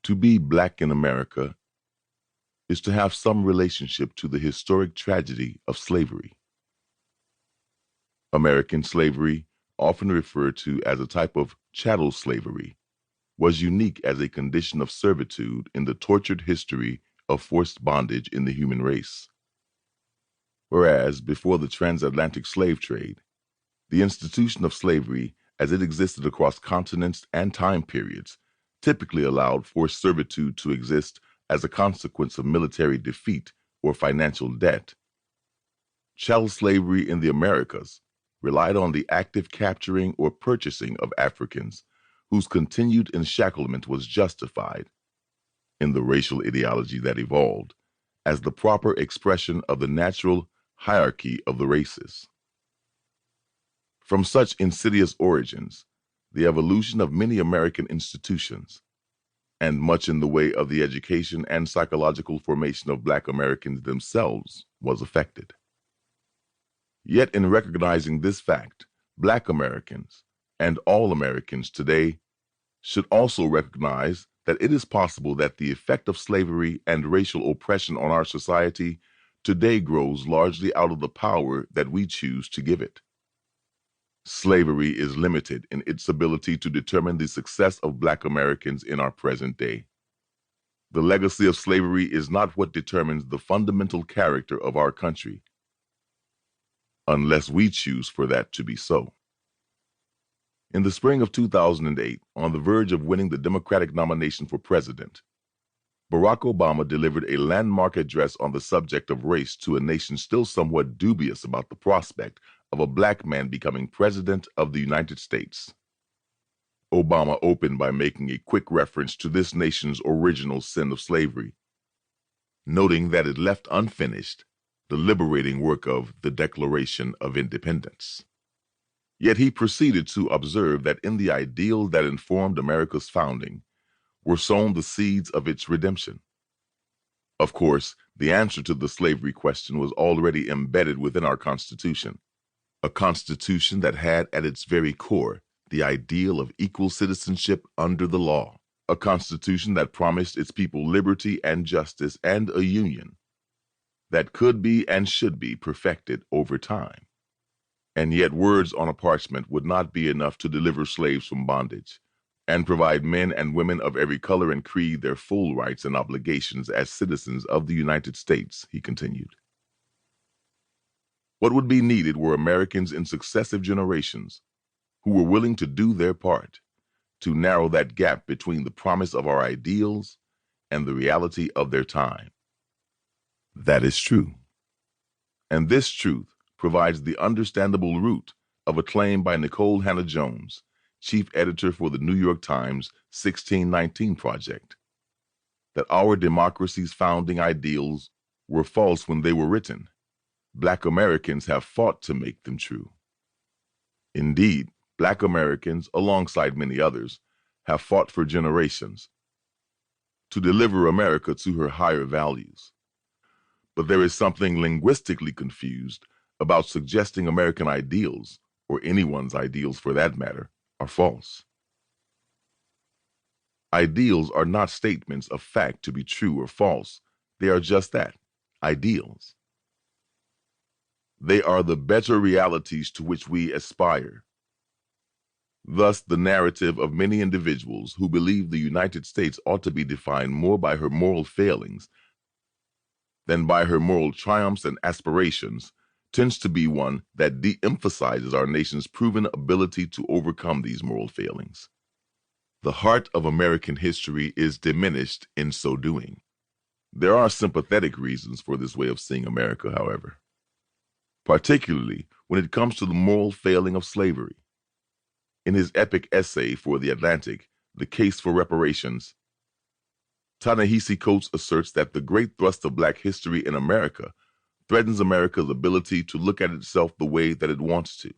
To be black in America is to have some relationship to the historic tragedy of slavery. American slavery, often referred to as a type of chattel slavery, was unique as a condition of servitude in the tortured history of forced bondage in the human race. Whereas, before the transatlantic slave trade, the institution of slavery, as it existed across continents and time periods, typically allowed forced servitude to exist as a consequence of military defeat or financial debt. Chattel slavery in the Americas relied on the active capturing or purchasing of Africans whose continued enshacklement was justified, in the racial ideology that evolved, as the proper expression of the natural hierarchy of the races. From such insidious origins, the evolution of many American institutions, and much in the way of the education and psychological formation of Black Americans themselves, was affected. Yet in recognizing this fact, Black Americans, and all Americans today, should also recognize that it is possible that the effect of slavery and racial oppression on our society today grows largely out of the power that we choose to give it. Slavery is limited in its ability to determine the success of Black Americans in our present day. The legacy of slavery is not what determines the fundamental character of our country, unless we choose for that to be so. In the spring of 2008, on the verge of winning the Democratic nomination for president, Barack Obama delivered a landmark address on the subject of race to a nation still somewhat dubious about the prospect of a Black man becoming president of the United States. Obama opened by making a quick reference to this nation's original sin of slavery, noting that it left unfinished the liberating work of the Declaration of Independence. Yet he proceeded to observe that in the ideals that informed America's founding were sown the seeds of its redemption. Of course, the answer to the slavery question was already embedded within our Constitution, a Constitution that had at its very core the ideal of equal citizenship under the law, a Constitution that promised its people liberty and justice and a union that could be and should be perfected over time. And yet words on a parchment would not be enough to deliver slaves from bondage and provide men and women of every color and creed their full rights and obligations as citizens of the United States, he continued. What would be needed were Americans in successive generations who were willing to do their part to narrow that gap between the promise of our ideals and the reality of their time. That is true. And this truth provides the understandable root of a claim by Nicole Hannah-Jones, chief editor for the New York Times 1619 Project, that our democracy's founding ideals were false when they were written. Black Americans have fought to make them true. Indeed, Black Americans, alongside many others, have fought for generations to deliver America to her higher values. But there is something linguistically confused about suggesting American ideals, or anyone's ideals for that matter, are false. Ideals are not statements of fact to be true or false. They are just that, ideals. They are the better realities to which we aspire. Thus, the narrative of many individuals who believe the United States ought to be defined more by her moral failings than by her moral triumphs and aspirations tends to be one that de-emphasizes our nation's proven ability to overcome these moral failings. The heart of American history is diminished in so doing. There are sympathetic reasons for this way of seeing America, however, particularly when it comes to the moral failing of slavery. In his epic essay for The Atlantic, The Case for Reparations, Ta-Nehisi Coates asserts that the great thrust of Black history in America threatens America's ability to look at itself the way that it wants to.